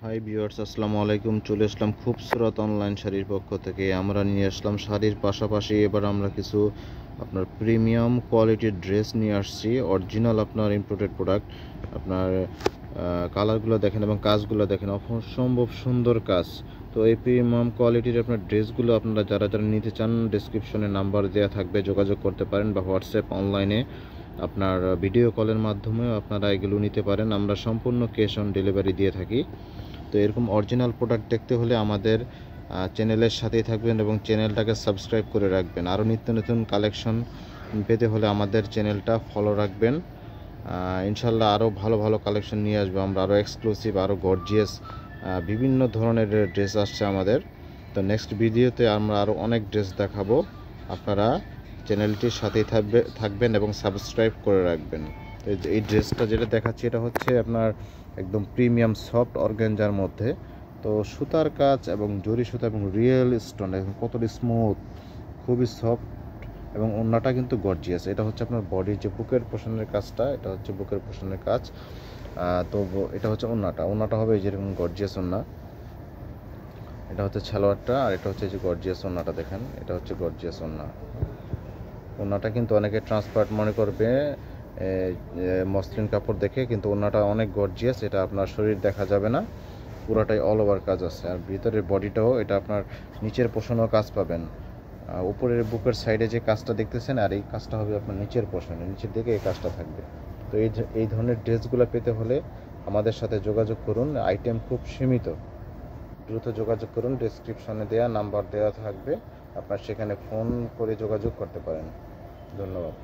Hi viewers, আসসালামু আলাইকুম। চলে আসলাম খুবসুরত অনলাইন শাড়ির পক্ষ থেকে। আমরা নিয়ে আসলাম শাড়ির পাশাপাশি এবার আমরা কিছু আপনার প্রিমিয়াম কোয়ালিটির ড্রেস নিয়ে আসছি। অরিজিনাল আপনার ইম্পোর্টেড প্রোডাক্ট। আপনার কালারগুলো দেখেন এবং কাজগুলো দেখেন, অসম্ভব সুন্দর কাজ। তো এই প্রিমিয়াম কোয়ালিটির আপনার ড্রেসগুলো আপনারা যারা যারা নিতে চান, ডেসক্রিপশনে নাম্বার দেওয়া থাকবে, যোগাযোগ করতে পারেন, বা হোয়াটসঅ্যাপ অনলাইনে আপনার ভিডিও কলের মাধ্যমেও আপনারা এগুলো নিতে পারেন। আমরা সম্পূর্ণ ক্যাশ অন ডেলিভারি দিয়ে থাকি। তো এরকম অরিজিনাল প্রোডাক্ট দেখতে হলে আমাদের চ্যানেলের সাথেই থাকবেন এবং চ্যানেলটাকে সাবস্ক্রাইব করে রাখবেন। আরও নিত্য নতুন কালেকশন পেতে হলে আমাদের চ্যানেলটা ফলো রাখবেন। ইনশাল্লাহ আরও ভালো ভালো কালেকশন নিয়ে আসবো আমরা, আরও এক্সক্লুসিভ, আরও গর্জিয়াস বিভিন্ন ধরনের ড্রেস আসছে আমাদের। তো নেক্সট ভিডিওতে আমরা আরও অনেক ড্রেস দেখাবো। আপনারা চ্যানেলটির সাথেই থাকবেন এবং সাবস্ক্রাইব করে রাখবেন। তো এই ড্রেসটা যেটা দেখাচ্ছি এটা হচ্ছে আপনার একদম প্রিমিয়াম সফট অর্গানজার মধ্যে। তো সুতার কাজ এবং জরি সুতা এবং রিয়েল স্টোন, এখন কতটা স্মুথ, খুবই সফট, এবং ওড়নাটা কিন্তু গর্জিয়াস। এটা হচ্ছে আপনার বডির যে বুকের পোর্শনের কাজটা, এটা হচ্ছে বুকের পোর্শনের কাজ। তো এটা হচ্ছে ওড়নাটা হবে যেরকম গর্জিয়াস ওড়না। এটা হচ্ছে সালোয়ারটা, আর এটা হচ্ছে যে গর্জিয়াস ওড়নাটা দেখেন, এটা হচ্ছে গর্জিয়াস ওড়না। ওড়নাটা কিন্তু অনেকে ট্রান্সপারেন্ট মনে করবে মসলিন কাপড় দেখে, কিন্তু ওড়নাটা অনেক গর্জিয়াস। এটা আপনার শরীর দেখা যাবে না, পুরোটাই অল ওভার কাজ আছে। আর ভিতরের বডিটাও, এটা আপনার নিচের পোর্শনেও কাজ পাবেন। উপরের বুকের সাইডে যে কাজটা দেখতেছেন, আর এই কাজটা হবে আপনার নিচের পোর্শনে, নিচের দিকে এই কাজটা থাকবে। তো এই ধরনের ড্রেসগুলো পেতে হলে আমাদের সাথে যোগাযোগ করুন। আইটেম খুব সীমিত, দ্রুত যোগাযোগ করুন। ডেসক্রিপশনে দেওয়া নাম্বার দেওয়া থাকবে, আপনার সেখানে ফোন করে যোগাযোগ করতে পারেন। ধন্যবাদ।